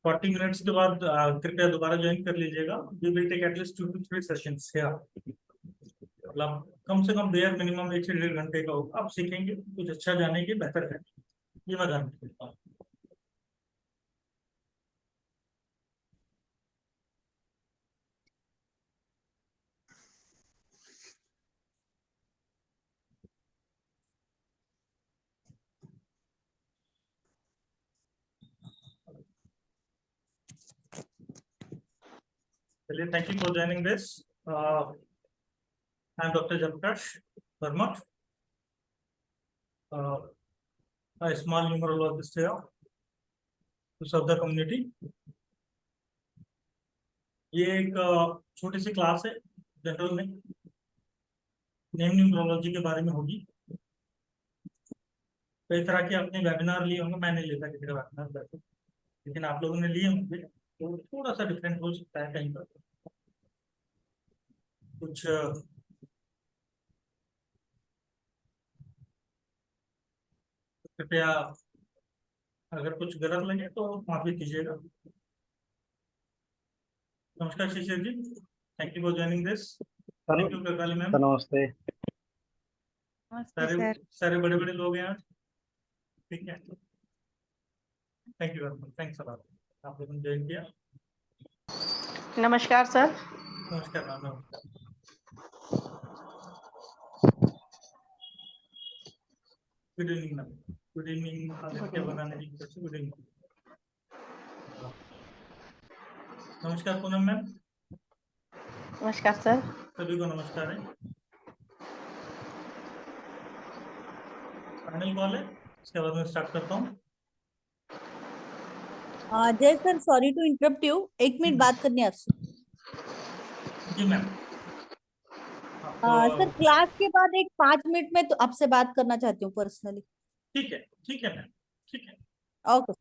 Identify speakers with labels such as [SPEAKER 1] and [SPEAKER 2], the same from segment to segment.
[SPEAKER 1] 40 minutes के बाद कृपया दोबारा ज्वाइन कर लीजिएगा। We will take at least 2 to 3 sessions here. मतलब कम से कम देर मिनिमम 1 से 1.5 घंटे का होगा। आप सीखेंगे कुछ अच्छा जानेंगे, बेहतर है, ये मैं गारंटी देता हूँ। चलिए, thank you for joining this. I am doctor Jaiprakash Verma, a small numerologist here to serve the community। ये एक छोटी सी क्लास है, जनरल में नेम न्यूमरोलॉजी के बारे में होगी। कई तरह के अपने वेबिनार लिए होंगे, मैंने लेता किसी का वेबिनार वैसे, लेकिन आप लोगों ने लिए होंगे तो थोड़ा सा डिफरेंट हो सकता है कहीं पर कुछ। कृपया अगर कुछ गलत लगे तो माफी कीजिएगा। नमस्कार Shishir ji, thank you for joining this. Thank you Kripali ma'am.
[SPEAKER 2] नमस्ते।
[SPEAKER 3] नमस्ते
[SPEAKER 1] सारे
[SPEAKER 3] सर।
[SPEAKER 1] सारे बड़े बड़े लोग हैं आज, ठीक है। Thank you very much, thanks a lot, आप लोगों ने ज्वाइन किया।
[SPEAKER 3] नमस्कार सर।
[SPEAKER 1] नमस्कार मैम, नमस्कार। Good evening ma'am. Good evening Aditya बनाने जी की तरफ से गुड इवनिंग। नमस्कार पूनम मैम।
[SPEAKER 3] नमस्कार सर।
[SPEAKER 1] सभी को नमस्कार है। फाइनल कॉल है, इसके बाद मैं स्टार्ट करता हूँ।
[SPEAKER 4] Jai sir, sorry to interrupt you, 1 minute बात करनी है आपसे।
[SPEAKER 1] जी मैम।
[SPEAKER 4] सर क्लास के बाद एक 5 मिनट में तो आपसे बात करना चाहती हूँ पर्सनली।
[SPEAKER 1] ठीक है, ठीक है मैम, ठीक है।
[SPEAKER 4] ओके।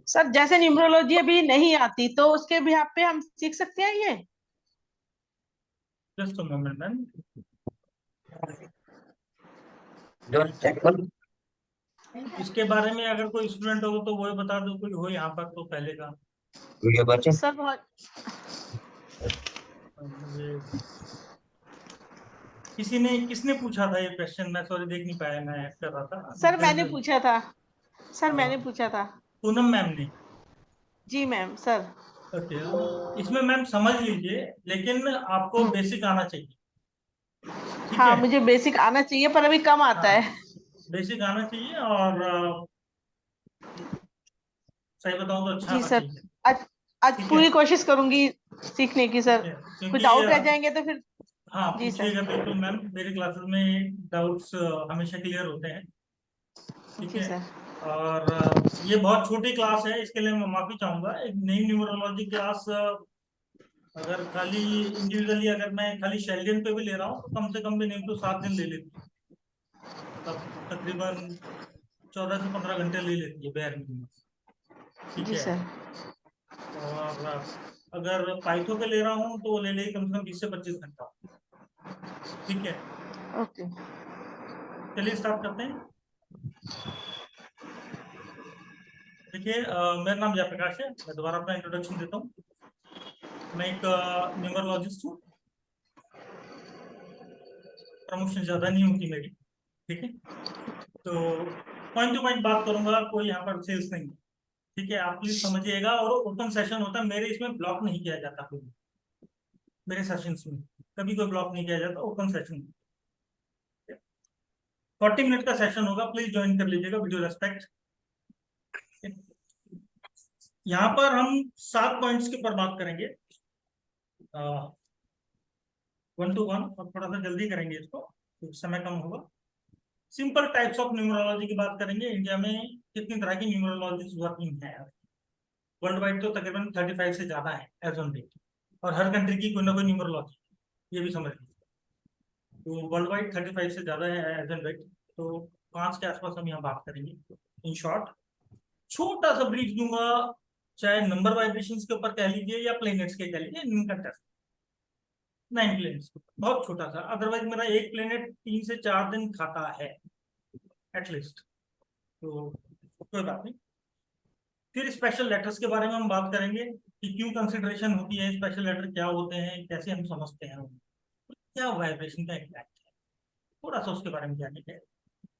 [SPEAKER 3] सर जैसे न्यूमरोलॉजी अभी नहीं आती तो उसके बिहाफ पे हम सीख सकते हैं ये?
[SPEAKER 1] Just a moment ma'am. इसके बारे में अगर कोई स्टूडेंट हो तो वो बता दो, कोई हो यहाँ पर तो पहले का।
[SPEAKER 3] सर बहुत
[SPEAKER 1] मुझे किसने पूछा था ये क्वेश्चन? मैं सॉरी देख नहीं पाया, मैं कर रहा था।
[SPEAKER 3] सर मैंने पूछा था। सर मैंने पूछा था।
[SPEAKER 1] पूनम मैम ने।
[SPEAKER 3] जी मैम सर।
[SPEAKER 1] ओके, इसमें मैम समझ लीजिए, लेकिन आपको बेसिक आना चाहिए, ठीक
[SPEAKER 3] हाँ
[SPEAKER 1] है।
[SPEAKER 3] मुझे बेसिक आना चाहिए पर अभी कम आता
[SPEAKER 1] हाँ,
[SPEAKER 3] है।
[SPEAKER 1] बेसिक आना चाहिए और सही बताऊं तो अच्छा
[SPEAKER 3] जी
[SPEAKER 1] आना
[SPEAKER 3] सर।
[SPEAKER 1] चाहिए,
[SPEAKER 3] आज
[SPEAKER 1] ठीक है।
[SPEAKER 3] पूरी कोशिश करूंगी सीखने की सर।
[SPEAKER 1] ठीक है,
[SPEAKER 3] कुछ
[SPEAKER 1] क्योंकि
[SPEAKER 3] डाउट रह जाएंगे तो फिर।
[SPEAKER 1] हाँ
[SPEAKER 3] जी सर।
[SPEAKER 1] पूछिएगा बिल्कुल मैम, मेरी क्लासेस में डाउट्स हमेशा क्लियर होते हैं, ठीक
[SPEAKER 3] जी
[SPEAKER 1] है।
[SPEAKER 3] सर।
[SPEAKER 1] और ये बहुत छोटी क्लास है, इसके लिए मैं माफी चाहूंगा। एक नई न्यूमरोलॉजी क्लास अगर खाली इंडिविजुअली अगर मैं खाली शेल्डियन पे भी ले रहा हूँ तो कम से कम भी नहीं तो 7 दिन ले लेती है, तब तकरीबन 14 से 15 घंटे ले लेती है बेयर मिनिमम, ठीक
[SPEAKER 3] जी
[SPEAKER 1] है।
[SPEAKER 3] सर।
[SPEAKER 1] और अगर पाइथो पे ले रहा हूँ तो ले लेगी कम से कम 20 से 25 घंटा, ठीक है।
[SPEAKER 3] ओके।
[SPEAKER 1] चलिए स्टार्ट करते हैं। देखिए मेरा नाम जयप्रकाश है, मैं दोबारा अपना इंट्रोडक्शन देता हूँ। मैं एक न्यूमरोलॉजिस्ट हूँ, प्रमोशन ज्यादा नहीं होती मेरी, ठीक है। तो पॉइंट टू पॉइंट बात करूंगा, कोई यहाँ पर सेल्स नहीं, ठीक है। आप प्लीज समझिएगा। और ओपन सेशन होता है मेरे, इसमें ब्लॉक नहीं किया जाता कोई, मेरे सेशंस में कभी कोई ब्लॉक नहीं किया जाता, ओपन सेशन। 40 मिनट का सेशन होगा, प्लीज ज्वाइन कर लीजिएगा, वीडियो रेस्पेक्ट। यहाँ पर हम 7 पॉइंट्स के ऊपर बात करेंगे, 1 to 1, और थोड़ा सा जल्दी करेंगे इसको तो समय कम होगा। सिंपल टाइप्स ऑफ न्यूमरोलॉजी की बात करेंगे। इंडिया में कितनी तरह की न्यूमरोलॉजी वर्किंग है, वर्ल्ड वाइड तो तकरीबन 35 से ज्यादा है एज ऑन डेट, और हर कंट्री की कोई ना कोई न्यूमरोलॉजी, ये भी समझ लीजिए। तो वर्ल्ड वाइड 35 से ज्यादा है एज ऑन डेट, तो 5 के आसपास हम यहाँ बात करेंगे। इन शॉर्ट छोटा सा ब्रीफ दूंगा, चाहे नंबर वाइब्रेशंस के ऊपर कह लीजिए या प्लेनेट्स के कह लीजिए, इनका टेस्ट 9 प्लेनेट्स, बहुत छोटा सा। अदरवाइज मेरा एक प्लेनेट 3 से 4 दिन खाता है, एटलीस्ट। तो कोई बात नहीं। फिर स्पेशल लेटर्स के बारे में हम बात करेंगे कि क्यों कंसिडरेशन होती है, स्पेशल लेटर क्या होते हैं, कैसे हम समझते हैं, क्या वाइब्रेशन का इम्पैक्ट है, थोड़ा सा उसके बारे में जानेंगे।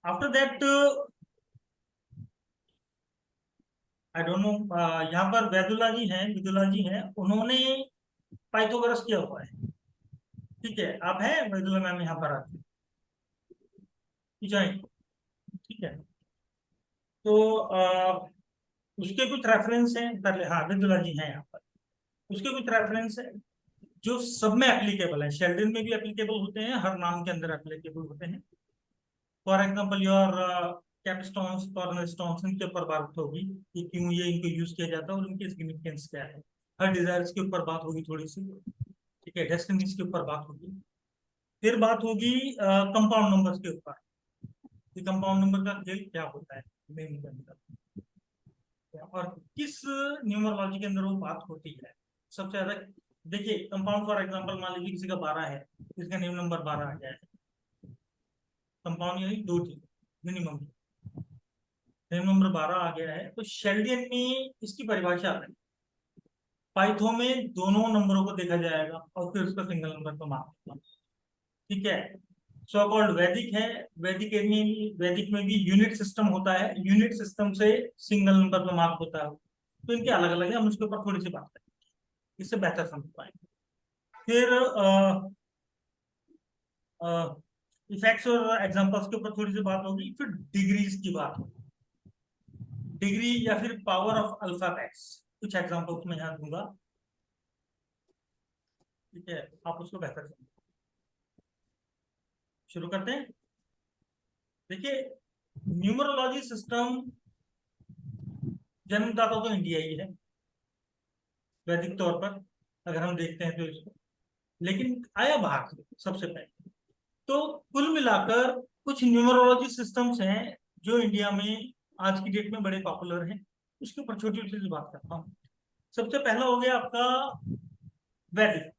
[SPEAKER 1] After that I don't know, यहाँ पर विदुला जी हैं, उन्होंने पाइथागोरस किया हुआ है। ठीक है, आप हैं विदुला मैम यहाँ पर आते जाए। ठीक है, तो उसके कुछ रेफरेंस हैं पहले। हाँ, विदुला जी हैं यहाँ पर, उसके कुछ रेफरेंस है जो सब में एप्लीकेबल है। शेल्डन में भी एप्लीकेबल होते हैं, हर नाम के अंदर एप्लीकेबल होते हैं। फॉर एग्जाम्पल योर कैपस्टोन्स, कॉर्नरस्टोन्स, इनके ऊपर बात होगी कि क्यों ये इनको यूज किया जाता है और इनकी सिग्निफिकेंस क्या है। हर डिजायर्स के ऊपर बात होगी थोड़ी सी। ठीक है, डेस्टिनीज के ऊपर बात होगी। फिर बात होगी कंपाउंड नंबर्स के ऊपर, कि कंपाउंड नंबर का खेल क्या होता है मेन के अंदर, और किस न्यूमरोलॉजी के अंदर वो बात होती है सबसे ज्यादा। देखिए, कंपाउंड फॉर एग्जांपल मान लीजिए किसी का 12 है, इसका नेम नंबर 12 आ जाए। कंपाउंड यानी दो चीज मिनिमम, नेम नंबर 12 आ गया है, तो शेल्डियन में इसकी परिभाषा है। पाइथन में दोनों नंबरों को देखा जाएगा और फिर उसका सिंगल नंबर पर मार्क होगा। ठीक है, सो कॉल्ड वैदिक है। वैदिक में भी यूनिट सिस्टम होता है, यूनिट सिस्टम से सिंगल नंबर पर मार्क होता है। तो इनके अलग अलग है, हम उसके ऊपर थोड़ी सी बात करेंगे, इससे बेहतर समझ पाएंगे। फिर इफेक्ट्स और एग्जांपल्स के ऊपर थोड़ी सी बात होगी। फिर डिग्रीज की बात होगी, डिग्री या फिर पावर ऑफ अल्फाबेट्स, कुछ एग्जांपल्स मैं यहाँ दूंगा। ठीक है, आप उसको बेहतर समझें। शुरू करते हैं। देखिए, न्यूमरोलॉजी सिस्टम जन्मदाता तो इंडिया ही है वैदिक तौर पर, अगर हम देखते हैं तो इसको, लेकिन आया बाहर से सबसे पहले। तो कुल मिलाकर कुछ न्यूमरोलॉजी सिस्टम्स हैं जो इंडिया में आज की डेट में बड़े पॉपुलर हैं, उसके ऊपर छोटी छोटी सी बात करता हूँ। सबसे पहला हो गया आपका वैदिक।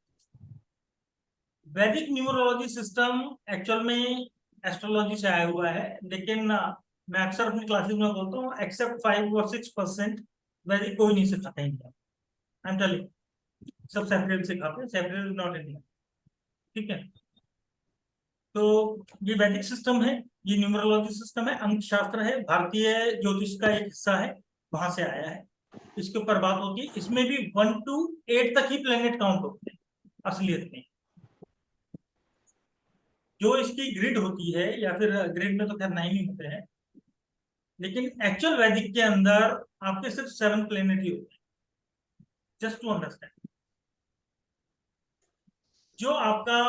[SPEAKER 1] वैदिक न्यूमरोलॉजी सिस्टम एक्चुअल में एस्ट्रोलॉजी से आया हुआ है, लेकिन मैं अक्सर अपनी क्लासेस में बोलता हूँ एक्सेप्ट 5 और 6% वैदिक कोई नहीं सिखाता इंडिया। आई एम टेलिंग, सब सेपरेट सिखाते हैं, सेपरेट नॉट इंडिया। ठीक है, तो ये वैदिक सिस्टम है, ये न्यूमरोलॉजी सिस्टम है, अंक शास्त्र है, भारतीय ज्योतिष का एक हिस्सा है, वहां से आया है। इसके ऊपर बात होती है। इसमें भी 1 to 8 तक ही प्लेनेट काउंट होते हैं असलियत में। जो इसकी ग्रिड होती है, या फिर ग्रिड में तो खैर 9 ही होते हैं, लेकिन एक्चुअल वैदिक के अंदर आपके सिर्फ 7 प्लेनेट ही होते हैं। जस्ट टू अंडरस्टैंड, जो आपका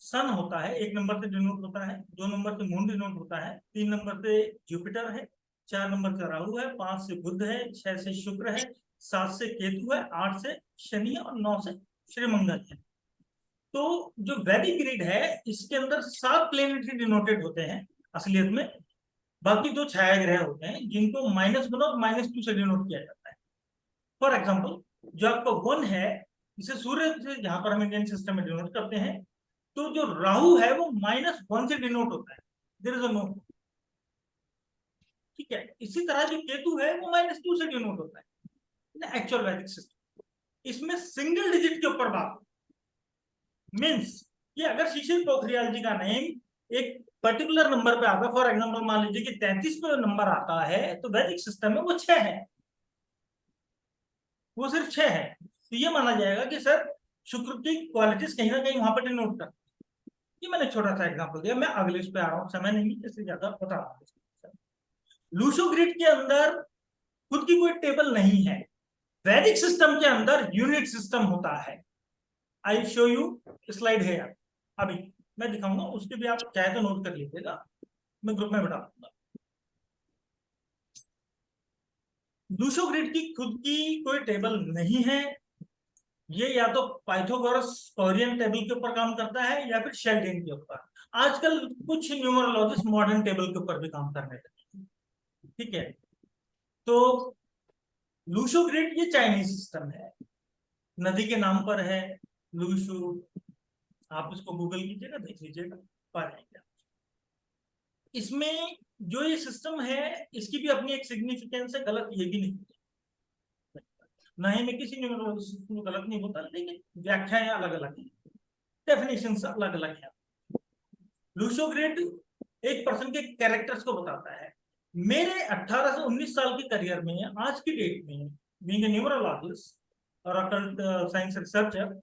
[SPEAKER 1] सन होता है 1 नंबर से डिनोट होता है, 2 नंबर से मून डिनोट होता है, 3 नंबर से जुपिटर है, 4 नंबर से राहु है, 5 से बुध है, 6 से शुक्र है, 7 से केतु है, 8 से शनि है और 9 से श्री मंगल है। तो जो वैदिक ग्रिड है इसके अंदर 7 प्लेनेटरी डिनोटेड होते हैं असलियत में। बाकी 2 छाया ग्रह होते हैं जिनको -1 और -2 से डिनोट किया जाता है। फॉर एग्जाम्पल, जो आपका 1 है, इसे सूर्य से जहां पर हम इंडियन सिस्टम में डिनोट करते हैं, तो जो राहु है वो -1 से डिनोट होता है, देयर इज अ नो। ठीक है, इसी तरह जो केतु है वो -2 से डिनोट होता है एक्चुअल वैदिक सिस्टम। इसमें सिंगल डिजिट के ऊपर बात मीन्स कि अगर शिशिर पोखरियाल जी का नेम एक पर्टिकुलर नंबर पे आता है, फॉर एग्जाम्पल मान लीजिए कि 33 पे नंबर आता है, तो वैदिक सिस्टम में वो 6 है, वो सिर्फ 6 है। तो ये माना जाएगा कि सर शुक्र की क्वालिटीज कहीं ना कहीं वहां पर डिनोट कर। ये मैंने छोटा सा एग्जांपल दिया, मैं अगले इस पे आ रहा हूँ, समय नहीं इससे ज्यादा बता रहा हूँ। लूशो ग्रिड के अंदर खुद की कोई टेबल नहीं है, वैदिक सिस्टम के अंदर यूनिट सिस्टम होता है। आई शो यू स्लाइड है यार, अभी मैं दिखाऊंगा, उसके भी आप चाहे तो नोट कर लीजिएगा, मैं ग्रुप में बता दूंगा। लूशो ग्रिड की खुद की कोई टेबल नहीं है, ये या तो पाइथागोरस कोरियन टेबल के ऊपर काम करता है या फिर शेल्डेन के ऊपर। आजकल कुछ न्यूमरोलॉजिस्ट मॉडर्न टेबल के ऊपर भी काम करने लगे। ठीक है, तो लूशो ग्रिड ये चाइनीज सिस्टम है, नदी के नाम पर है लूशू। आप इसको गूगल कीजिएगा, देख लीजिएगा, पा जाएंगे। इसमें जो ये सिस्टम है इसकी भी अपनी एक सिग्निफिकेंस है, गलत ये भी नहीं, ना ही मैं किसी न्यूमरोलॉजी सिस्टम को गलत नहीं बोलता, लेकिन व्याख्याएं अलग अलग है, डेफिनेशन अलग अलग है। लुशो ग्रिड एक पर्सन के कैरेक्टर्स को बताता है। मेरे 18 से 19 साल के करियर में, आज की डेट में, बीइंग ए न्यूमरोलॉजिस्ट और अकल्ट साइंस रिसर्चर,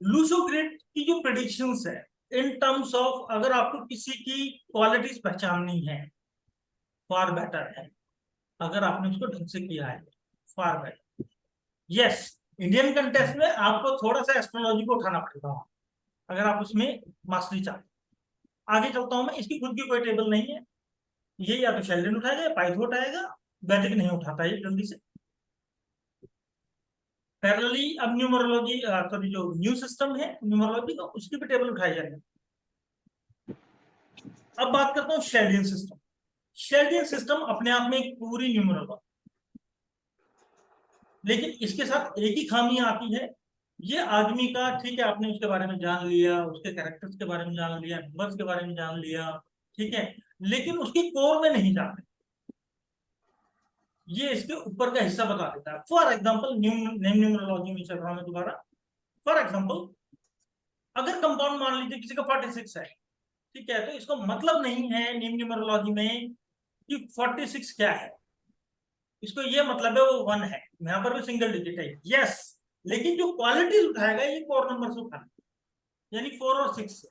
[SPEAKER 1] लुशो ग्रिड की जो प्रेडिक्शंस है इन टर्म्स ऑफ, अगर आपको किसी की क्वालिटीज पहचाननी है, फार बेटर है अगर आपने उसको ढंग से किया है, far better. Yes, Indian context में आपको थोड़ा सा एस्ट्रोलॉजी को उठाना पड़ेगा अगर आप उसमें मास्टरी चाहते। आगे चलता हूं मैं, इसकी खुद की कोई टेबल नहीं है, ये या तो शेल्डन उठाएगा या पाइथो उठाएगा, वैदिक नहीं उठाता है जल्दी से। पैरेलली अब न्यूमरोलॉजी, सॉरी, जो न्यू सिस्टम है न्यूमरोलॉजी का, उसकी भी टेबल उठाई जाएगी। अब बात करता हूँ शेल्डियन सिस्टम। शेल्डियन सिस्टम अपने आप में एक पूरी न्यूमरोलॉजी, लेकिन इसके साथ एक ही खामी आती है, ये आदमी का, ठीक है आपने उसके बारे में जान लिया, उसके कैरेक्टर्स के बारे में जान लिया, नंबर्स के बारे में जान लिया, ठीक है, लेकिन उसकी कोर में नहीं जानते, ये इसके ऊपर का हिस्सा बता देता है। फॉर एग्जाम्पल, नेम न्यूमरोलॉजी में चल रहा है दोबारा। फॉर एग्जाम्पल, अगर कंपाउंड मान लीजिए किसी का 46 है, ठीक है, तो इसको मतलब नहीं है नेम न्यूमरोलॉजी में कि 46 क्या है, इसको ये मतलब है वो 1 है, यहाँ पर भी सिंगल डिजिट है, यस, लेकिन जो क्वालिटीज उठाएगा ये कोर नंबर से उठाना, यानी 4 और 6।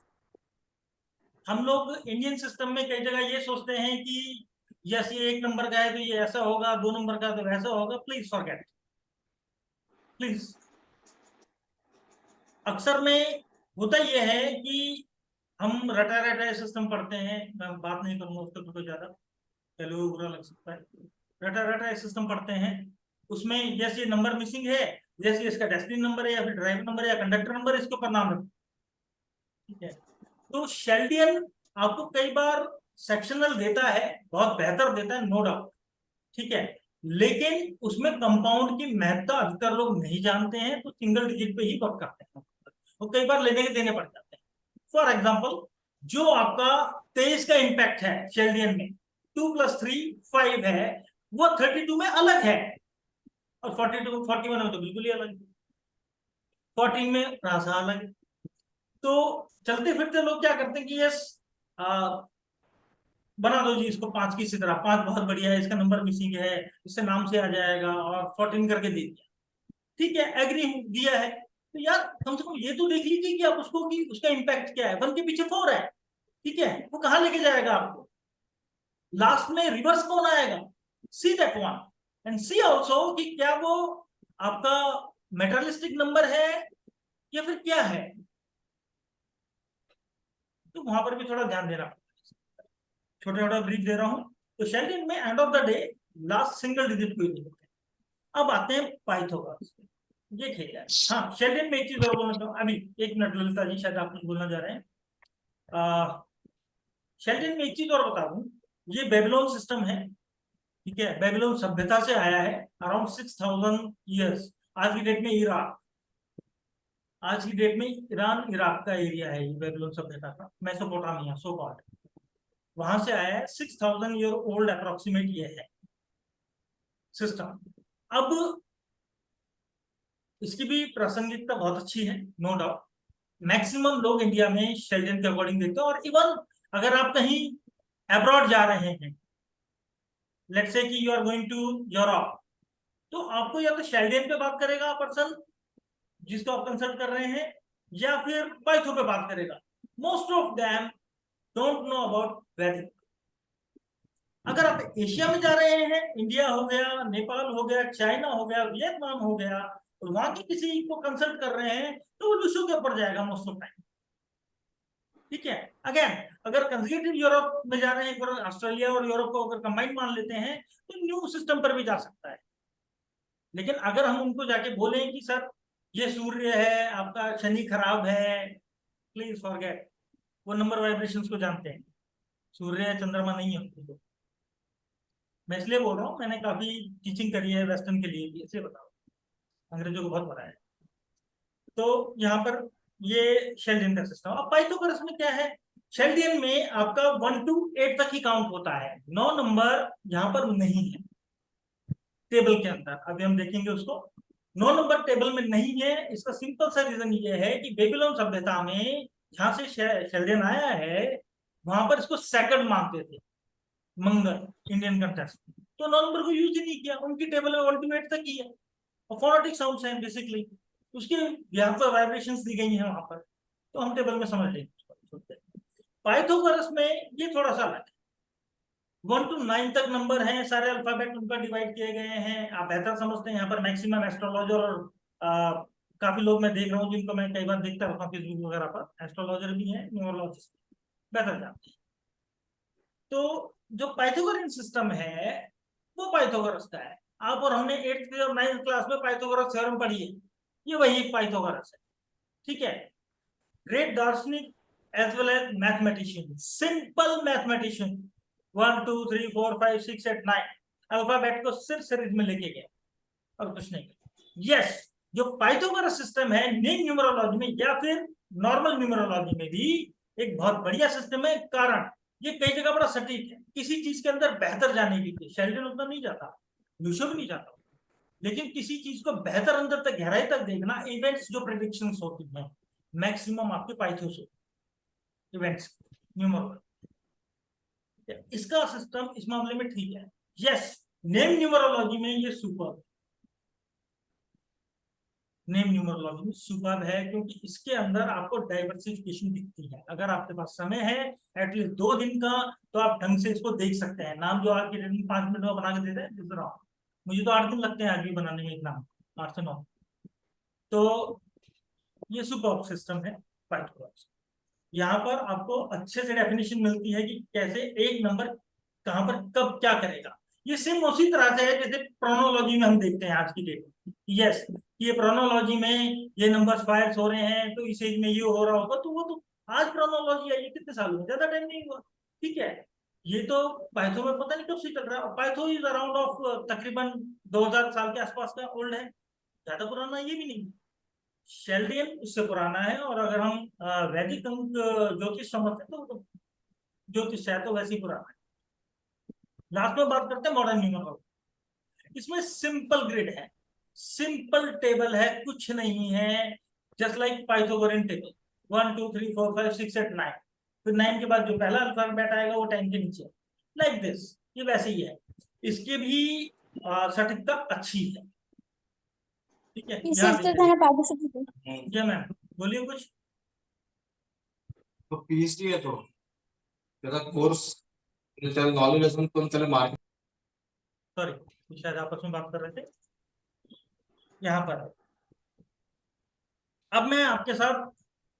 [SPEAKER 1] हम लोग इंडियन सिस्टम में कई जगह ये सोचते हैं कि यस ये 1 नंबर का है तो ये ऐसा होगा, 2 नंबर का तो वैसा होगा। Please forget, please. अक्सर में होता यह है कि हम रटा रटा सिस्टम पढ़ते हैं, मैं बात नहीं करूंगा उसके ऊपर ज्यादा, चलो बुरा लग सकता है। रटा रटा सिस्टम पढ़ते हैं, उसमें जैसे नंबर मिसिंग है, जैसे इसका डेस्टिनी नंबर है या फिर ड्राइवर नंबर है या कंडक्टर नंबर है, इसके ऊपर नाम रखो, ठीक है। तो शेल्डियन आपको कई बार सेक्शनल देता है, बहुत बेहतर देता है, नो डाउट, ठीक है, लेकिन उसमें कंपाउंड की महत्ता अधिकतर लोग नहीं जानते हैं, तो सिंगल डिजिट पे ही वर्क करते हैं, और कई बार लेने के देने पड़ जाते हैं। फॉर एग्जाम्पल, जो आपका 23 का इंपैक्ट है शेल्डियन में, 2 + 3 5 है, वो 32 में अलग है, और 42 41 में तो बिल्कुल ही अलग है, 14 में रासा अलग है। तो चलते फिरते लोग क्या करते हैं कि यस, बना दो जी इसको 5 की इसी तरह, 5 बहुत बढ़िया है, इसका नंबर मिसिंग है, इससे नाम से आ जाएगा, और 14 करके दे दिया, ठीक है, एग्री दिया है। तो यार कम से कम ये तो देख लीजिए कि आप उसको, कि उसका इम्पैक्ट क्या है, 1 के पीछे 4 है, ठीक है, वो कहां लेके जाएगा आपको, लास्ट में रिवर्स कौन आएगा, see that one, and see also कि क्या वो आपका मेटरलिस्टिक नंबर है या फिर क्या है, तो वहां पर भी थोड़ा ध्यान देना पड़ेगा। छोटा छोटा ब्रीफ दे रहा हूं, तो शेल्डियन में end of the day last single digit को ही देखते हैं। अब आते हैं पाइथागोरस, ये खेल है। हाँ, शेल्डियन में एक चीज और बोलना चाहूँ, अभी 1 मिनट ललिता जी, शायद आप कुछ बोलना चाह रहे हैं। शेल्डियन में एक चीज और बता दूं, ये बेबीलोन सिस्टम है, ठीक है, बेबीलोन सभ्यता से आया है, अराउंड 6000 ईयर्स। आज की डेट में ईरान, आज की डेट में ईरान इराक का एरिया है ये बेबीलोन सभ्यता का, मेसोपोटामिया सो कॉल्ड, वहां से आया है, 6000 ईयर ओल्ड अप्रोक्सीमेट ये है सिस्टम। अब इसकी भी प्रासंगिकता बहुत अच्छी है, नो डाउट, मैक्सिमम लोग इंडिया में शेल्डियन के अकॉर्डिंग देखते हैं, और इवन अगर आप कहीं अब्रॉड जा रहे हैं, लेट्स से कि you are going to Europe, तो आपको या तो शेल्डियन पे बात करेगा पर्सन जिसको आप कंसल्ट कर रहे हैं, या फिर पाइथो पे बात करेगा। Most of them don't know about वैदिक। अगर आप एशिया में जा रहे हैं, इंडिया हो गया, नेपाल हो गया, चाइना हो गया, वियतनाम हो गया, तो वहां के किसी को कंसल्ट कर रहे हैं तो वो लुशो के ऊपर जाएगा मोस्ट ऑफ टाइम, ठीक है। अगेन, अगर कंजर्वेटिव यूरोप में जा रहे हैं, ऑस्ट्रेलिया और यूरोप को अगर कंबाइन मान लेते हैं, तो न्यू सिस्टम पर भी जा सकता है। लेकिन अगर हम उनको जाके बोलें कि सर ये सूर्य है आपका, शनि खराब है, प्लीज फॉरगेट, वो नंबर वाइब्रेशंस को जानते हैं, सूर्य चंद्रमा नहीं है। मैं इसलिए बोल रहा हूँ, मैंने काफी टीचिंग करी है वेस्टर्न के लिए भी, इसलिए बताओ, अंग्रेजों को बहुत पता है। तो यहाँ पर ये शेल्डियन का सिस्टम। अब पाइथागोरस में क्या है शेल्डियन में आपका 1 to 8 तक ही काउंट होता है, 9 नंबर यहाँ पर नहीं है टेबल के अंदर। अभी हम देखेंगे उसको। 9 नंबर टेबल में नहीं है, इसका सिंपल सा रीजन ये है कि बेबीलोन सभ्यता में जहां से शेल्डियन आया है वहां पर इसको सेकंड मानते थे मंगल इंडियन कंटेक्स्ट, तो 9 नंबर को यूज ही नहीं किया। उनकी टेबल में 1 to 8 तक ही है और फोनेटिक साउंड्स हैं बेसिकली, उसके यहाँ पर वाइब्रेशंस दी गई हैं वहां पर, तो हम टेबल में समझ लेंगे। पाइथागोरस में ये थोड़ा सा अलग है, 1 to 9 तक नंबर हैं, सारे अल्फाबेट उनका डिवाइड किए गए हैं। आप बेहतर समझते हैं यहाँ पर मैक्सिमम एस्ट्रोलॉजर और काफी लोग मैं देख रहा हूँ जिनको मैं कई बार देखता रहता हूँ फेसबुक वगैरह पर, एस्ट्रोलॉजर भी हैं, न्यूमरोलॉजिस्ट बेहतर जानते हैं। तो जो पाइथागोरियन सिस्टम है वो पाइथागोरस का है। आप और हमने 8th और 9th क्लास में पाइथागोरस थ्योरम पढ़ी है, ये वही एक पाइथागोरस है, ठीक है। ग्रेट दार्शनिक as well as mathematician, simple mathematician, 1 2 3 4 5 6 8 9 alphabet को सिर्फ सीरीज में लेके गया और कुछ नहीं किया। यस, जो पाइथागोरस सिस्टम है नेम न्यूमरोलॉजी में या फिर नॉर्मल न्यूमरोलॉजी में भी एक बहुत बढ़िया सिस्टम है, कारण ये कई जगह बड़ा सटीक है। किसी चीज के अंदर बेहतर जाने के लिए शेल्डन उतना नहीं जाता, लूशो भी नहीं जाता, लेकिन किसी चीज को बेहतर अंदर तक गहराई तक देखना, इवेंट्स जो प्रेडिक्शंस होती हैं मैक्सिमम आपके पाइथो से इवेंट्स न्यूमरोलॉजी, इसका सिस्टम इस मामले में ठीक है। यस, नेम न्यूमरोलॉजी में ये सुपर, नेम न्यूमरोलॉजी में सुपर है क्योंकि इसके अंदर आपको डाइवर्सिफिकेशन दिखती है। अगर आपके पास समय है एटलीस्ट 2 दिन का तो आप ढंग से इसको देख सकते हैं। नाम जो आज के डेट में 5 मिनट में बना के देते हैं दूसरा, मुझे तो 8 दिन लगते हैं आज भी बनाने में एक नाम, 8 से 9। तो ये सुपर सिस्टम है पाइथागोरस। यहाँ पर आपको अच्छे से डेफिनेशन मिलती है कि कैसे एक नंबर कहां पर कब क्या करेगा। ये सेम उसी तरह से है जैसे प्रोनोलॉजी में हम देखते हैं आज की डेट में। यस, ये प्रोनोलॉजी में ये नंबर्स फायर्स हो रहे हैं तो इस एज में ये हो रहा होगा, तो वो तो आज प्रोनोलॉजी आई है, कितने साल हुए, ज्यादा टाइम नहीं हुआ, ठीक है। ये तो पाइथो में पता नहीं कब से चल रहा है। पाइथो इज अराउंड ऑफ तकरीबन 2000 साल के आसपास का ओल्ड है, ज्यादा पुराना ये भी नहीं। शेल्डियन उससे पुराना है, और अगर हम वैदिक अंक ज्योतिष समझते हैं तो ज्योतिष है तो वैसे ही पुराना है। लास्ट में बात करते हैं मॉडर्न न्यूमरोलॉजी। इसमें सिंपल ग्रिड है, सिंपल टेबल है, कुछ नहीं है, जस्ट लाइक पाइथागोरियन टेबल 1 2 3 4 5 6 8 9, फिर 9 के बाद जो पहला अल्फाबेट आएगा वो 10 के नीचे, लाइक दिस, ये वैसे ही है। इसकी भी सटीकता अच्छी है, ठीक है। क्या मैम बोलिए कुछ।
[SPEAKER 2] तो पीएचडी है तो त्याचा कोर्स त्याला नॉलेज असून पण त्याला मार्क
[SPEAKER 1] सॉरी शायद आपस में बात कर रहे थे यहाँ पर। अब मैं आपके साथ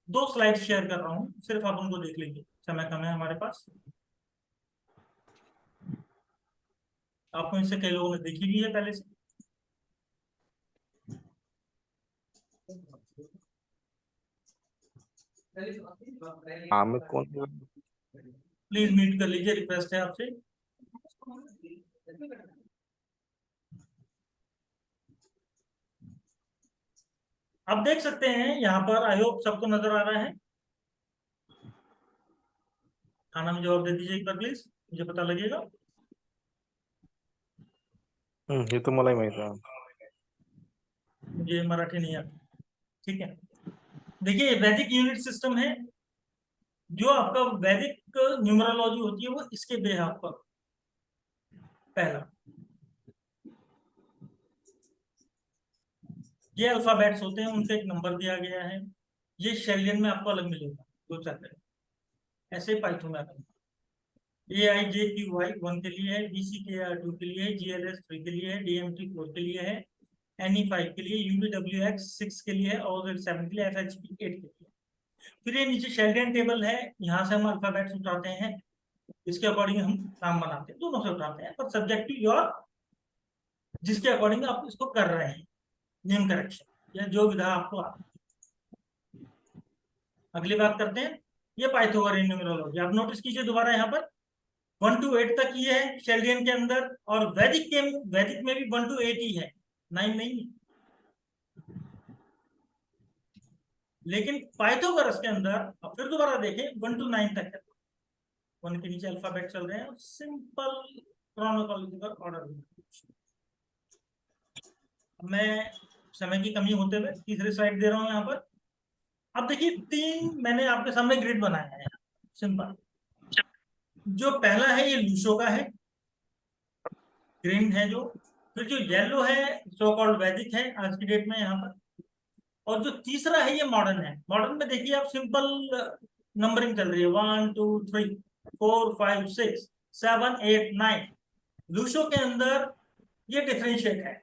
[SPEAKER 1] 2 स्लाइड शेयर कर रहा हूँ, सिर्फ आप उनको देख लीजिए, समय कम है हमारे पास। आपको इनसे कई लोगों ने देखी भी है पहले से। प्लीज म्यूट कर लीजिए, रिक्वेस्ट है आपसे। आप देख सकते हैं यहाँ पर, आई होप सबको नजर आ रहा है। खाना में जवाब दे दीजिए एक बार प्लीज, मुझे पता लगेगा।
[SPEAKER 5] हे तो मलाही माहित आहे।
[SPEAKER 1] मुझे मराठी नहीं आता, ठीक है। देखिए वैदिक यूनिट सिस्टम है, जो आपका वैदिक न्यूमरोलॉजी होती है वो इसके बेहाफ पर। पहला ये अल्फाबेट्स होते हैं, उनका एक नंबर दिया गया है। ये शेल्डियन में आपको अलग मिलेगा 2 चैप्टर, ऐसे पाइथन में आता है। AIJQY 1 के लिए है, BCKR 2 के लिए है, GLS 3 के लिए है, DMT 4 के लिए है, NE 5 के लिए, UVWX 6 के लिए है, और 7 के लिए, FHP 8 के लिए। फिर ये नीचे शेल्डियन टेबल है, यहाँ से हम अल्फाबेट्स उठाते हैं, इसके अकॉर्डिंग हम नाम बनाते हैं, दोनों से उठाते हैं, पर सब्जेक्ट टू योर जिसके अकॉर्डिंग आप इसको कर रहे हैं नेम करेक्शन या जो विधा आपको आती है। अगली बात करते हैं, ये पाइथागोरियन न्यूमरोलॉजी। आप नोटिस कीजिए दोबारा यहाँ पर 1 to 8 तक ही है शेल्डियन के अंदर, और वैदिक में भी 1 to 8 ही है, 9 नहीं है। लेकिन पाइथागोरस के अंदर अब फिर दोबारा देखें 1 to 9 तक है। वन के नीचे अल्फाबेट चल रहे हैं, सिंपल क्रोनोलॉजिकल ऑर्डर में। मैं समय की कमी होते हुए तीसरी स्लाइड दे रहा हूं यहाँ पर। अब देखिए 3 मैंने आपके सामने ग्रिड बनाया है, सिंपल। जो पहला है ये लूशो का है, ग्रीन है जो, फिर जो येलो है सो कॉल्ड वैदिक है आज की डेट में यहाँ पर, और जो तीसरा है ये मॉडर्न है। मॉडर्न में देखिए आप सिंपल नंबरिंग चल रही है 1 2 3 4 5 6 7 8 9। लूशो के अंदर ये डिफरेंशिएट है,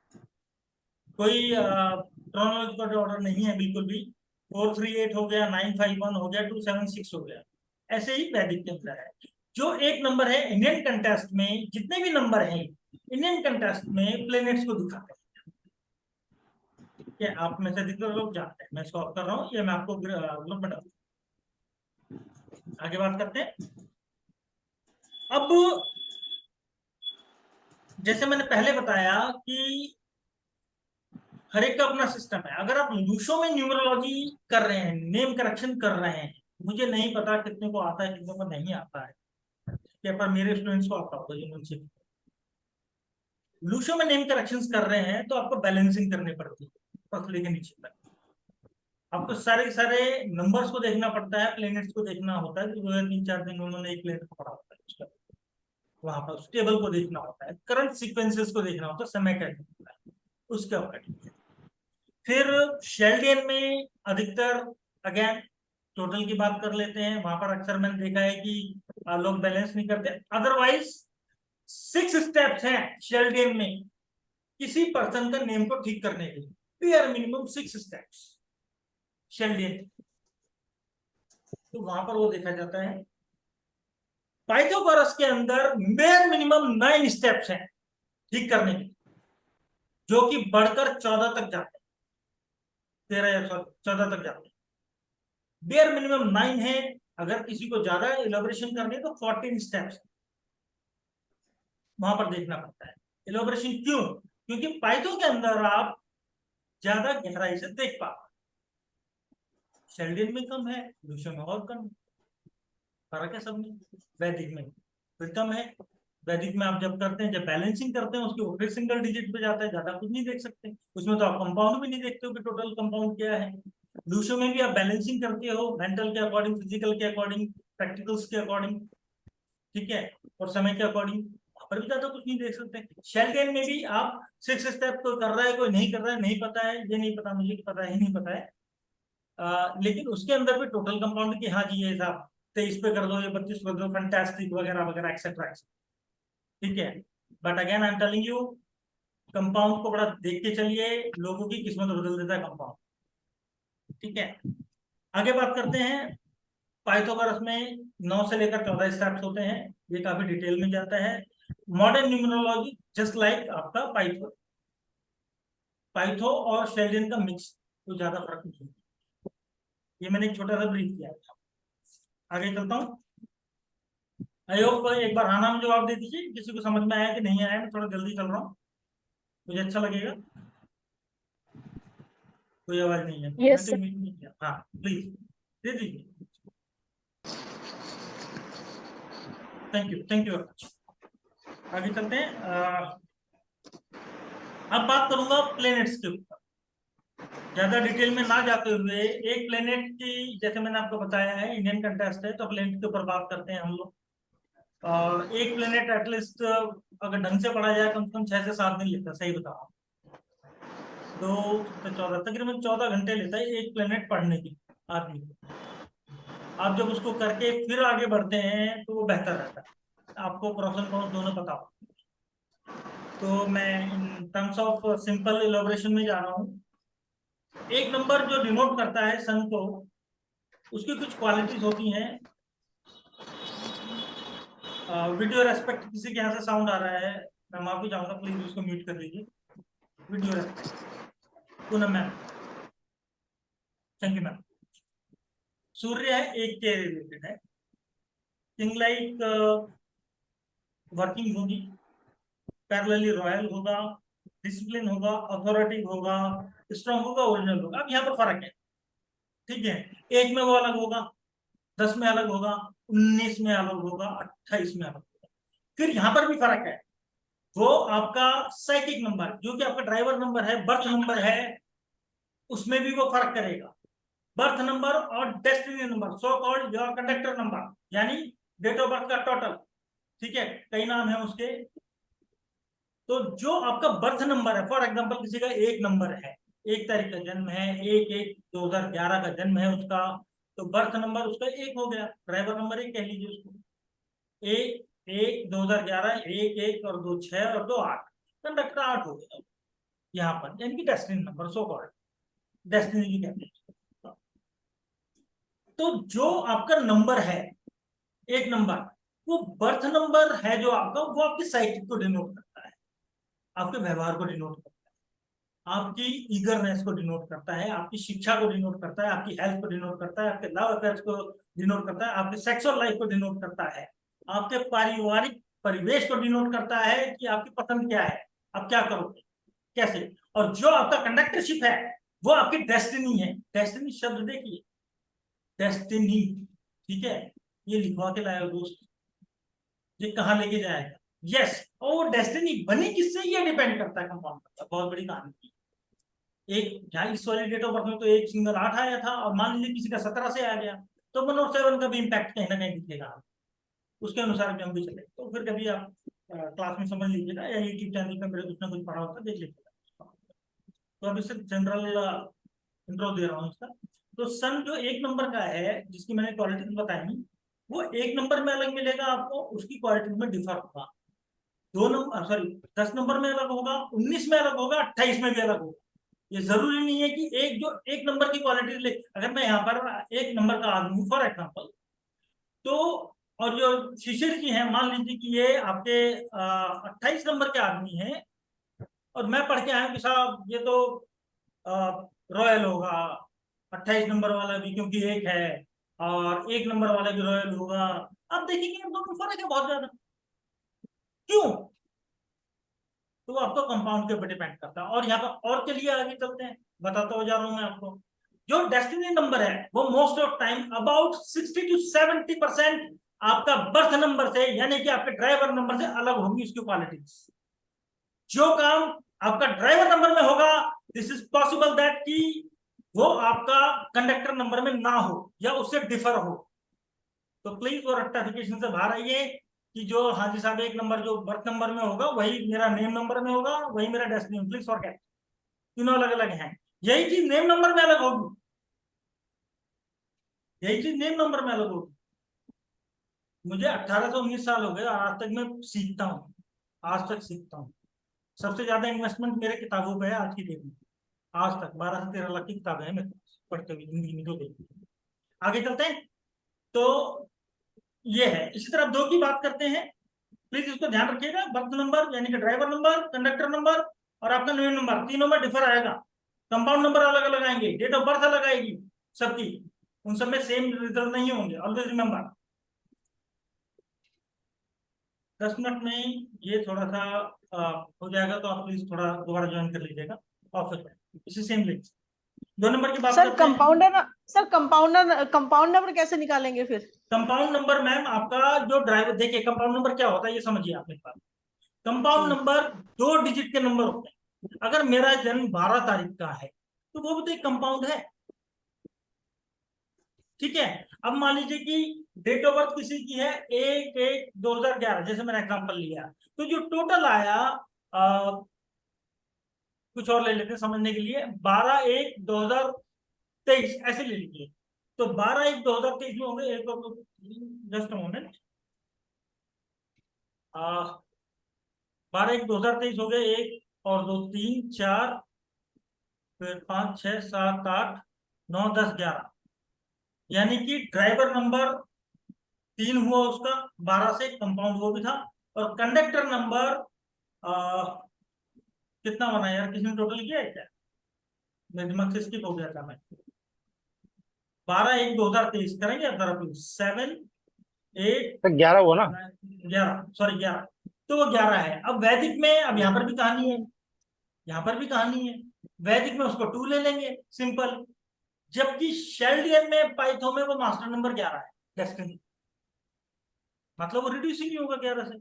[SPEAKER 1] कोई क्रोनोलॉजिकल ऑर्डर नहीं है बिल्कुल भी। 4 3 8 हो गया, 9 5 1 हो गया, 2 7 6 हो गया, ऐसे ही वैदिक के अंदर है। जो एक नंबर है इंडियन कंटेस्ट में, जितने भी नंबर हैं इंडियन कंटेस्ट में प्लेनेट्स को दिखाते हैं। ठीक है, आप में से अधिकतर लोग जानते हैं, मैं इसको ऑफ कर रहा हूँ, ये मैं आपको ग्रुप में डालूं। आगे बात करते हैं। अब जैसे मैंने पहले बताया कि हर एक का अपना सिस्टम है। अगर आप लूशो में न्यूमरोलॉजी कर रहे हैं, नेम करेक्शन कर रहे हैं, मुझे नहीं पता कितने को आता है कितने को नहीं आता है, क्या पर मेरे स्टूडेंट्स को आता होगा ये मुझे। लूशो में नेम करेक्शंस कर रहे हैं तो आपको बैलेंसिंग करनी पड़ती है पतले के नीचे तक। आपको सारे सारे नंबर्स को देखना पड़ता है, प्लेनेट्स को देखना होता है। 2 3 4 दिन उन्होंने एक प्लेनेट को पढ़ा होता है, उसका वहां पर उस टेबल को देखना होता है, करंट सीक्वेंसेस को देखना होता है, समय का होता है, उसके ऊपर। फिर शेल्डियन में अधिकतर अगेन टोटल की बात कर लेते हैं, वहां पर अक्सर मैंने देखा है कि लोग बैलेंस नहीं करते। अदरवाइज 6 स्टेप्स हैं शेल्डियन में किसी पर्सन का नेम को ठीक करने के लिए, बियर मिनिमम 6 स्टेप्स शेल्डियन, तो वहां पर वो देखा जाता है। पाइथागोरस के अंदर बियर मिनिमम 9 स्टेप्स हैं ठीक करने के, जो कि बढ़कर 14 तक जाते हैं, 13 या 14 तक जाते हैं। बेयर मिनिमम 9 है, अगर किसी को ज्यादा इलेबोरेशन करनी है तो 14 स्टेप्स वहां पर देखना पड़ता है। इलेबोरेशन क्यों? क्योंकि पाइथो के अंदर आप ज्यादा गहराई से देख पाओ, शेल्डियन में कम है, लूशो में और कम है, फर्क है सब में। वैदिक में फिर कम है, वैदिक में आप जब करते हैं, जब बैलेंसिंग करते हैं उसके वो फिर सिंगल डिजिट पे जाता है, ज्यादा कुछ नहीं देख सकते उसमें, तो आप कंपाउंड भी नहीं देखते हो कि टोटल कंपाउंड क्या है। लूशो में भी आप बैलेंसिंग करते हो मेंटल के अकॉर्डिंग, फिजिकल के अकॉर्डिंग, प्रैक्टिकल्स के अकॉर्डिंग, ठीक है, और समय के अकॉर्डिंग, पर भी ज्यादा कुछ नहीं देख सकते। शेल्डियन में भी आप 6 स्टेप कोई कर रहा है कोई नहीं कर रहा है, नहीं पता है, ये नहीं पता, मुझे पता है नहीं पता है, लेकिन उसके अंदर भी टोटल कंपाउंड की हाँ जी ये साहब 23 पे कर दो, ये 32 कर दो, फैंटास्टिक वगैरह वगैरह एक्सेट्रा, ठीक है। But again I am telling you, compound को बड़ा देख के चलिए, लोगों की किस्मत बदल देता है कंपाउंड, ठीक है। आगे बात करते हैं। पाइथागोरस में 9 से लेकर 14 स्टेप्स होते हैं, ये काफी डिटेल में जाता है। मॉडर्न न्यूमरोलॉजी जस्ट लाइक आपका पाइथो और शेल्डियन का मिक्स, तो ज्यादा फर्क नहीं है। ये मैंने एक छोटा सा ब्रीफ किया था। आगे चलता हूँ। आई होप एक बार हाँ नाम जवाब दे दीजिए, किसी को समझ में आया कि नहीं आया, मैं थोड़ा जल्दी चल रहा हूँ, मुझे अच्छा लगेगा। कोई आवाज नहीं है?
[SPEAKER 4] Yes, sir.
[SPEAKER 1] नहीं किया, हाँ प्लीज दे दीजिए। Thank you. आगे चलते हैं। अब बात करूंगा प्लेनेट्स के ऊपर, ज्यादा डिटेल में ना जाते हुए। एक प्लेनेट की, जैसे मैंने आपको बताया है इंडियन कंटेस्ट है, तो प्लेनेट के ऊपर बात करते हैं हम लोग। और एक प्लेनेट एटलीस्ट अगर ढंग से पढ़ा जाए कम से कम 6 से 7 दिन लेता है, सही बताओ, 2 से 14 तकरीबन 14 घंटे लेता है एक प्लेनेट पढ़ने की आदमी को। आप जब उसको करके फिर आगे बढ़ते हैं तो वो बेहतर रहता है, आपको प्रोफेशनल कॉन्स दोनों पता हो। तो मैं इन टर्म्स ऑफ सिंपल इलैबोरेशन में जा रहा हूँ। एक नंबर जो डिनोट करता है सन को, उसकी कुछ क्वालिटीज होती हैं। वीडियो रेस्पेक्ट, किसी के यहाँ से साउंड आ रहा है, मैं माफी चाहूंगा, प्लीज उसको म्यूट कर दीजिए। Video respect, Poonam ma'am, thank you ma'am. सूर्य है, एक के रिलेटेड है, थिंग लाइक वर्किंग होगी, पैरेलली रॉयल होगा, डिसिप्लिन होगा, अथॉरिटी होगा, स्ट्रॉन्ग होगा, ओरिजिनल होगा। अब यहाँ पर फर्क है, ठीक है, एक में वो अलग होगा, 10 में अलग होगा, 19 में अलग होगा, 28 में अलग होगा। फिर यहाँ पर भी फर्क है, वो आपका साइक्लिक नंबर जो कि आपका ड्राइवर नंबर है, बर्थ नंबर है, उसमें भी वो फर्क करेगा। बर्थ नंबर और destiny number, so called your conductor number, यानी डेट ऑफ बर्थ का टोटल, ठीक है, कई नाम है उसके। तो जो आपका बर्थ नंबर है, फॉर एग्जांपल किसी का 1 नंबर है, 1 तारीख का जन्म है, 1/1/2011 का जन्म है उसका, तो बर्थ नंबर उसका 1 हो गया, ड्राइवर नंबर 1 कह लीजिए उसको। 1/1/2011, 1 और 2 6 और 2 8, कंडक्टर 8 हो गया यहाँ पर, यानी कि destiny number, so called destiny की कहते हैं। तो जो आपका नंबर है, 1 नंबर, वो बर्थ नंबर है जो आपका, वो आपकी साइकिल को डिनोट करता है, आपके व्यवहार को डिनोट करता है, आपकी ईगरनेस को डिनोट करता है, आपकी शिक्षा को डिनोट करता है, आपकी हेल्थ को डिनोट करता है, आपके लव अफेयर्स को डिनोट करता है, आपके सेक्सुअल लाइफ को डिनोट करता है, आपके पारिवारिक परिवेश को डिनोट करता है कि आपकी पसंद क्या है, आप क्या करोगे, कैसे। और जो आपका कंडक्टरशिप है वो आपकी डेस्टिनी है। डेस्टिनी शब्द देखिए, डेस्टिनी, ठीक है, ये लिखवा के लाया दोस्त, ये कहाँ लेके जाएगा, यस। और डेस्टिनी बनी किससे, ये डिपेंड करता है, कंपाउंड करता है, बहुत बड़ी कहानी की। एक यहाँ इस वाली डेट ऑफ बर्थ में तो एक सिंगल 8 आया था, और मान लीजिए किसी का 17 से आ गया, तो 1 और 7 का भी इम्पैक्ट कहीं ना कहीं दिखेगा, उसके अनुसार भी हम भी चले। तो फिर कभी आप क्लास में समझ लीजिएगा, या यूट्यूब चैनल पर मेरे कुछ ना कुछ पढ़ा होता है, देख लीजिएगा। तो अभी सिर्फ जनरल इंट्रो दे रहा हूँ इसका। तो सन जो 1 नंबर का है, जिसकी मैंने क्वालिटी बताई, वो 1 नंबर में अलग मिलेगा आपको, उसकी क्वालिटी में डिफर होगा। 2 नंबर, सॉरी 10 नंबर में अलग होगा, 19 में अलग होगा, 28 में भी अलग होगा। ये जरूरी नहीं है कि एक जो 1 नंबर की क्वालिटी ले, अगर मैं यहाँ पर 1 नंबर का आदमी फॉर एग्जाम्पल, तो और जो शिशिर जी हैं, मान लीजिए कि ये आपके 28 नंबर के आदमी हैं, और मैं पढ़ के आया कि साहब ये तो रॉयल होगा, 28 नंबर वाला भी क्योंकि 1 है, और 1 नंबर वाला भी रॉयल होगा। अब देखेंगे दोनों फर्क है बहुत ज्यादा, क्यों? तो आपको कंपाउंड के ऊपर डिपेंड करता है। और यहाँ पर और चलिए आगे चलते हैं, बताता हो जा रहा हूं मैं आपको। जो डेस्टिनी नंबर है वो most of time about 60 to 70% आपका बर्थ नंबर से, यानी कि आपके ड्राइवर नंबर से अलग होगी उसकी क्वालिटी। जो काम आपका ड्राइवर नंबर में होगा, दिस इज पॉसिबल दैट कि वो आपका कंडक्टर नंबर में ना हो या उससे डिफर हो। तो प्लीज वो रेक्टिफिकेशन से बाहर आइए कि जो हाँ जी साहब 1 नंबर जो बर्थ नंबर में होगा वही मेरा नेम नंबर में होगा, वही मेरा डेस्टिनी। प्लीज फॉरगेट, तीनों अलग अलग हैं। यही चीज नेम नंबर में अलग होगी, यही चीज नेम नंबर में अलग होगी। मुझे 18 से 19 साल हो गए, आज तक मैं सीखता हूँ, आज तक सीखता हूँ। सबसे ज्यादा इन्वेस्टमेंट मेरे किताबों पे है आज की डेट में, आज तक 12 से 13 लाख की किताबें हैं मेरे पास पढ़ते हुए जिंदगी में जो देखी। आगे चलते हैं। तो ये है, इसी तरह 2 की बात करते हैं, प्लीज इसको ध्यान रखिएगा। बर्थ नंबर यानी कि ड्राइवर नंबर, कंडक्टर नंबर और आपका नेम नंबर, तीनों में डिफर आएगा। कंपाउंड नंबर अलग अलग आएंगे, डेट ऑफ बर्थ अलग आएगी सबकी, उन सब में सेम रिजल्ट नहीं होंगे, ऑलवेज रिमेंबर। 10 मिनट में ये थोड़ा सा हो जाएगा, तो आप प्लीज थोड़ा दोबारा ज्वाइन कर लीजिएगा ऑफिस में, इसी सेम लिंक। 2 नंबर की बात
[SPEAKER 3] सर
[SPEAKER 1] करते हैं।
[SPEAKER 3] कंपाउंड नंबर कैसे निकालेंगे फिर?
[SPEAKER 1] कंपाउंड नंबर मैम आपका जो ड्राइवर, देखिए कंपाउंड नंबर क्या होता है ये समझिए आप मेरे पास। कंपाउंड नंबर 2 डिजिट के नंबर होते हैं। अगर मेरा जन्म 12 तारीख का है तो वो भी तो एक कंपाउंड है, ठीक है। अब मान लीजिए कि डेट ऑफ बर्थ किसी की है 1/1/2011, जैसे मैंने एग्जांपल लिया, तो जो टोटल आया कुछ और ले लेते हैं समझने के लिए, 12/1/2023 ऐसे ले लीजिए। तो 12/1/2023 में होंगे, एक और जस्ट मोमेंट, 12/1/2023 हो गए, 1 और 2 3 4 फिर 5 6 7 8 9 10 11, यानी कि ड्राइवर नंबर 3 हुआ उसका 12 से, कंपाउंड वो भी था। और कंडक्टर नंबर कितना बना यार, किसी ने टोटल किया है क्या? मेरे दिमाग से स्किप हो गया था। मैं 12/1/2023 करेंगे अब जरा प्लीज। 7 8
[SPEAKER 5] 11 हुआ ना?
[SPEAKER 1] 11, सॉरी 11, तो वो 11 है। अब वैदिक में, अब यहाँ पर भी कहानी है, यहाँ पर भी कहानी है, वैदिक में उसको 2 ले लेंगे, सिंपल। जबकि शेल्डियन में, पाइथन में वो मास्टर नंबर 11 है, डेस्टिनी, मतलब वो रिड्यूस ही नहीं होगा 11 से।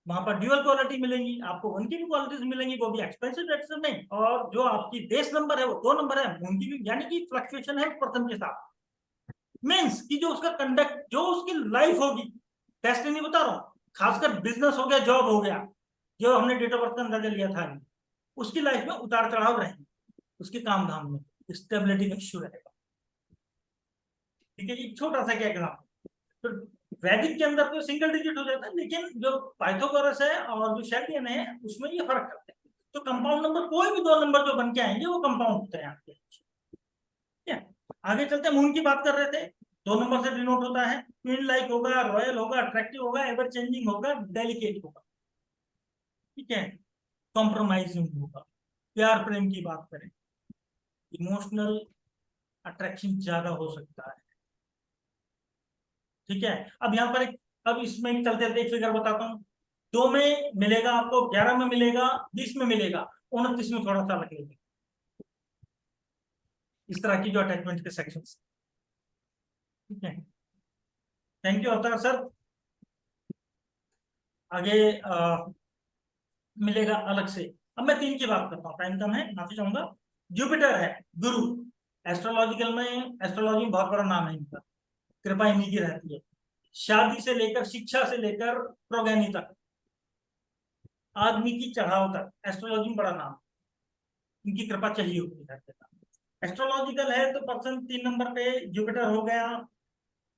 [SPEAKER 1] वहां पर ड्यूअल क्वालिटी मिलेंगी आपको, उनकी भी क्वालिटीज मिलेंगी, वो भी एक्सपेंसिव रेट से नहीं, और जो आपकी बेस नंबर है वो 2 नंबर है, उनकी भी, यानी कि फ्लक्चुएशन है पर्सन के साथ। मीन्स कि जो उसका कंडक्ट, जो उसकी लाइफ होगी, डेस्टिनी बता रहा हूँ, खासकर बिजनेस हो गया, जॉब हो गया, जो हमने डेट ऑफ बर्थ का अंदाजा लिया था, उसकी लाइफ में उतार चढ़ाव रहेंगे, उसके काम धाम में स्टेबिलिटी में इश्यू रहेगा। ठीक है, एक छोटा सा क्या एग्जाम्पल, तो वैदिक के अंदर तो सिंगल डिजिट हो जाता है, लेकिन जो पाइथागोरस है और जो शेल्डियन है उसमें ये फर्क करते हैं। तो कंपाउंड नंबर, कोई भी 2 नंबर जो बन के आएंगे वो कंपाउंड होते हैं आपके। ठीक है, आगे चलते हैं। मून की बात कर रहे थे, 2 नंबर से डिनोट होता है, क्वीन लाइक होगा, रॉयल होगा, अट्रैक्टिव होगा, एवर चेंजिंग होगा, डेलिकेट होगा। ठीक है, कॉम्प्रोमाइजिंग होगा। प्यार प्रेम की बात करें, इमोशनल अट्रैक्शन ज्यादा हो सकता है। ठीक है, अब यहाँ पर अब इसमें चलते चलते एक फिगर बताता हूँ। 2 में मिलेगा आपको, 11 में मिलेगा, 20 में मिलेगा, 29 में थोड़ा सा लगेगा। इस तरह की जो अटैचमेंट के सेक्शंस। ठीक है, थैंक यू अवतार सर। आगे मिलेगा अलग से। अब मैं 3 की बात करता हूँ, टाइम कम है, माफी चाहूंगा। जुपिटर है गुरु, एस्ट्रोलॉजिकल में, एस्ट्रोलॉजी में बहुत बड़ा नाम है इनका, कृपा इन्हीं की रहती है। शादी से लेकर, शिक्षा से लेकर प्रोगैनी तक, आदमी की चढ़ाव तक, एस्ट्रोलॉजी में बड़ा नाम, इनकी कृपा चाहिए होती है। एस्ट्रोलॉजिकल है तो पर्सन 3 नंबर पे जुपिटर हो गया।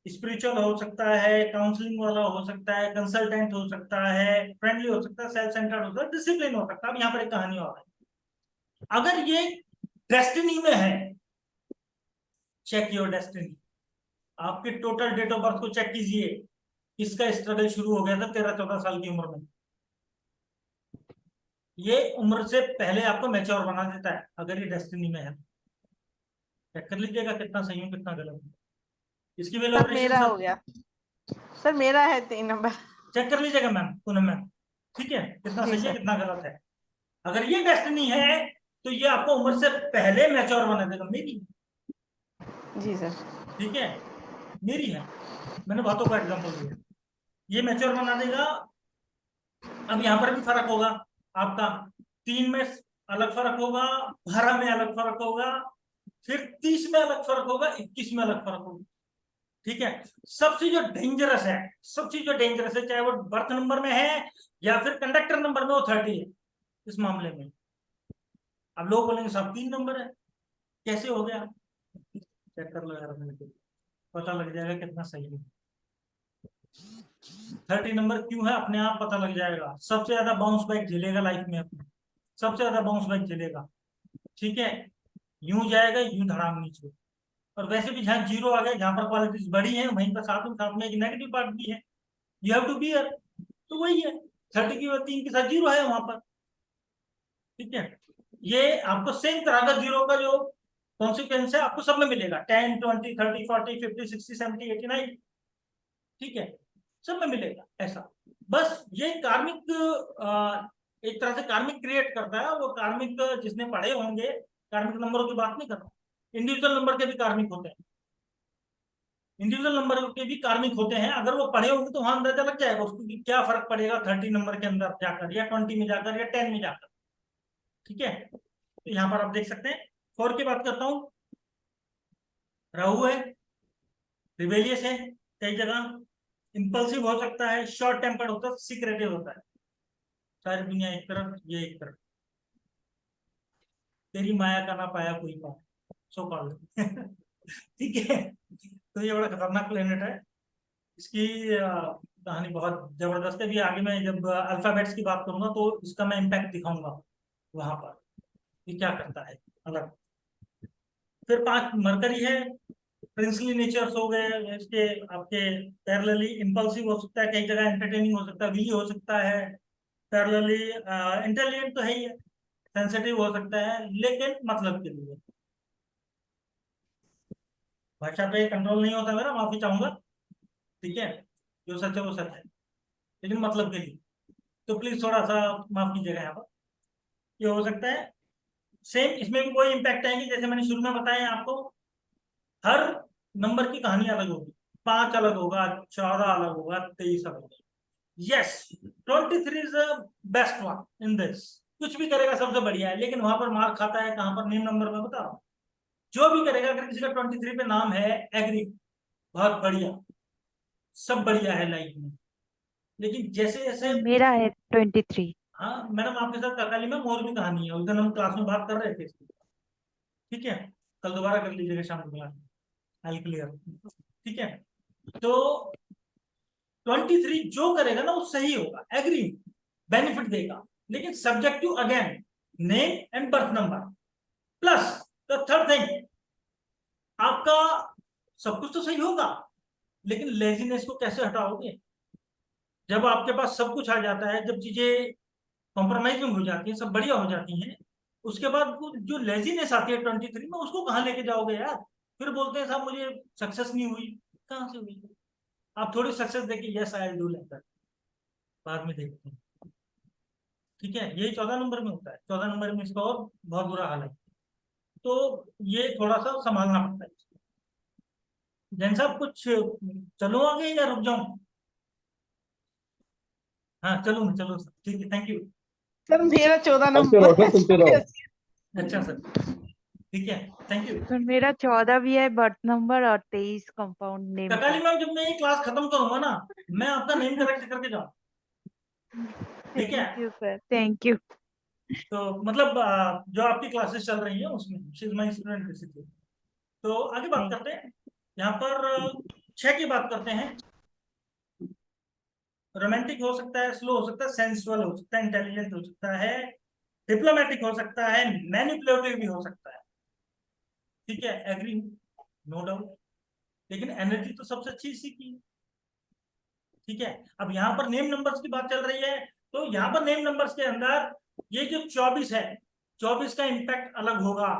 [SPEAKER 1] स्पिरिचुअल हो सकता है, काउंसलिंग वाला हो सकता है, कंसल्टेंट हो सकता है, फ्रेंडली हो सकता है, सेल्फ सेंटर्ड हो सकता है, डिसिप्लिन हो सकता है। अब यहाँ पर एक कहानी और है, अगर ये डेस्टिनी में है, चेक योर डेस्टिनी। आपके टोटल डेट ऑफ बर्थ को चेक कीजिए, इसका स्ट्रगल शुरू हो गया था 13-14 साल की उम्र में। ये उम्र से पहले आपको मैच्योर बना देता है, अगर ये डेस्टिनी में है। चेक कर लीजिएगा कितना सही है कितना गलत है। इसकी वैल्यू
[SPEAKER 3] सर मेरा हो गया, सर मेरा है 3 नंबर।
[SPEAKER 1] चेक कर लीजिएगा मैम, पूनम मैम। ठीक है, कितना
[SPEAKER 3] जी
[SPEAKER 1] सही है
[SPEAKER 3] सर।
[SPEAKER 1] कितना गलत है। अगर ये डेस्टिनी है तो ये आपको उम्र से पहले मैच्योर बना देगा, मेरी।
[SPEAKER 3] जी सर।
[SPEAKER 1] ठीक है, मेरी है, मैंने बहुतों का एग्जांपल दिया, ये मैच्योर बना देगा। अब यहाँ पर भी फर्क होगा आपका, 3 में अलग फर्क होगा, 12 में अलग फर्क होगा, फिर 30 में अलग फर्क होगा, 21 में अलग फर्क होगा। ठीक है, सबसे जो डेंजरस है, सबसे जो डेंजरस है, चाहे वो बर्थ नंबर में है या फिर कंडक्टर नंबर में, वो 30 है इस मामले में। अब लोग बोलेंगे सब 3 नंबर है, कैसे हो गया? चेक कर लो यार, पता लग जाएगा कितना सही है। 30 नंबर क्यों है अपने आप पता लग जाएगा। सबसे ज्यादा बाउंस बैक झेलेगा लाइफ में अपने, सबसे ज्यादा बाउंस बैक झेलेगा। ठीक है, यूं जाएगा यूं धड़ाम नीचे। और वैसे भी जहाँ 0 आ गया, जहां पर क्वालिटीज बड़ी है, वहीं पर साथ में एक नेगेटिव पार्ट भी है, यू हैव टू बियर। तो वही है, 30 की 3 के साथ 0 है वहां पर। ठीक है, ये आपको सेम तरह का 0 का जो कॉन्सिक्वेंस है आपको सब में मिलेगा, 10, 20, 30, 40, 50, 60, 70, 89। ठीक है, सब में मिलेगा ऐसा। बस ये कार्मिक, एक तरह से कार्मिक क्रिएट करता है। वो कार्मिक जिसने पढ़े होंगे, कार्मिक नंबरों की बात नहीं कर रहा, इंडिविजुअल नंबर के भी कार्मिक होते हैं, इंडिविजुअल नंबर के भी कार्मिक होते हैं। अगर वो पढ़े होंगे तो वहां अंदाजा लग जाएगा उसको कि क्या फर्क पड़ेगा 30 नंबर के अंदर जाकर, या 20 में जाकर, या 10 में जाकर। ठीक है, तो यहाँ पर आप देख सकते हैं। 4 की बात करता हूँ, राहु है, रिबेलियस है कई जगह, इंपल्सिव हो सकता है, शॉर्ट टेम्पर्ड होता है, सीक्रेटिव होता है। सारी दुनिया एक तरफ, ये एक तरफ, तेरी माया का ना पाया कोई पाया, सो कॉल्ड। ठीक है, तो ये बड़ा खतरनाक प्लेनेट है। इसकी कहानी बहुत जबरदस्त है। भी आगे मैं जब अल्फाबेट्स की बात करूंगा तो इसका मैं इम्पैक्ट दिखाऊंगा वहां पर, ये क्या करता है अलग। फिर 5 मरकरी है, प्रिंसली नेचर्स हो गए इसके आपके। पैरेलली इंपल्सिव हो सकता है, कई जगह एंटरटेनिंग हो सकता है, विली हो सकता है। पैरेलली इंटेलिजेंट तो है ही है, सेंसिटिव हो सकता है, लेकिन मतलब के लिए। भाषा पे कंट्रोल नहीं होता मेरा, माफी चाहूंगा। ठीक है, जो सच है वो सच है, लेकिन मतलब के लिए तो प्लीज थोड़ा सा माफ कीजिएगा यहाँ पर। ये हो सकता है। सेम इसमें भी कोई इम्पैक्ट आएंगे, जैसे मैंने शुरू में बताया आपको, हर नंबर की कहानी अलग होगी। 5 अलग होगा, 14 अलग होगा, 23 अलग होगा। Yes, 23 is best one in this. कुछ भी करेगा सबसे बढ़िया है, लेकिन वहां पर मार्क खाता है कहां पर? नेम नंबर में बता रहा हूं। जो भी करेगा, अगर किसी का 23 पे नाम है, एग्री, बहुत बढ़िया, सब बढ़िया है लाइफ में। लेकिन जैसे जैसे,
[SPEAKER 6] मेरा है 23।
[SPEAKER 1] हाँ मैडम, आपके साथ ककाली में और भी कहानी है, उस दिन हम क्लास में बात कर रहे थे इसकी। ठीक है, कल दोबारा कर लीजिएगा शाम को क्लास में, आई क्लियर। ठीक है, तो 23 जो करेगा ना वो सही होगा, एग्री, बेनिफिट देगा, लेकिन subject to again name and birth number. Plus the third thing, आपका सब कुछ तो सही होगा, लेकिन लेजीनेस को कैसे हटाओगे? जब आपके पास सब कुछ आ जाता है, जब चीजें कॉम्प्रोमाइज में हो जाती है, सब बढ़िया हो जाती हैं, उसके बाद वो जो लेजीनेस आती है 23 में, उसको कहाँ लेके जाओगे यार? फिर बोलते हैं साहब मुझे सक्सेस नहीं हुई। कहाँ से हुई? आप थोड़ी सक्सेस देखिए, yes I will do like that, बाद में देखते हैं। ठीक है, यही 14 नंबर में होता है, 14 नंबर में इसका और बहुत बुरा हाल है, तो ये थोड़ा सा संभालना पड़ता है। जैन साहब कुछ चलो आगे या रुक जाऊं? हाँ चलो चलो सर, ठीक है, थैंक यू।
[SPEAKER 3] सर मेरा 14
[SPEAKER 2] चलते
[SPEAKER 3] नंबर
[SPEAKER 2] रहो
[SPEAKER 3] है।
[SPEAKER 2] सर, चलते रहो।
[SPEAKER 1] अच्छा सर, ठीक है, थैंक यू।
[SPEAKER 6] सर मेरा 14 भी है बर्थ नंबर और 23 कंपाउंड नेम का।
[SPEAKER 1] ककाली मैम, जब मैं ये क्लास खत्म करूंगा ना, मैं आपका नेम करेक्ट करके जाऊँ, ठीक है?
[SPEAKER 6] Thank you sir, thank you.
[SPEAKER 1] तो मतलब जो आपकी क्लासेस चल रही है उसमें she is my student basically. तो आगे बात करते हैं, यहाँ पर 6 की बात करते हैं। रोमांटिक हो सकता है, स्लो हो सकता है, सेंसुअल हो सकता है, इंटेलिजेंट हो सकता है, डिप्लोमेटिक हो सकता है, मैनिपुलेटिव भी हो सकता है। ठीक है, एग्री, नो डाउट, लेकिन एनर्जी तो सबसे अच्छी इसी की। ठीक है, अब यहाँ पर नेम नंबर्स की बात चल रही है, तो यहाँ पर नेम नंबर्स के अंदर ये जो 24 है, 24 का इम्पैक्ट अलग होगा,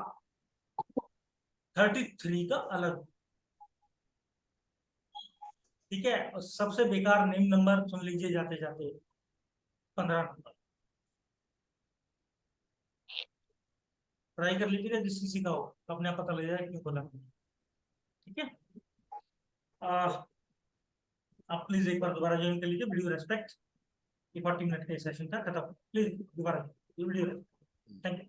[SPEAKER 1] 33 का अलग। ठीक है, और सबसे बेकार नेम नंबर सुन लीजिए जाते जाते, 15 नंबर। ट्राई कर लीजिएगा, जिस किसी का हो तो अपने आप पता लग जाएगा क्यों बोला। ठीक है, आप प्लीज एक बार दोबारा ज्वाइन कर लीजिए, वीडियो रेस्पेक्ट। 40 मिनट का सेशन था, खत्म। प्लीज दोबारा वीडियो, थैंक यू।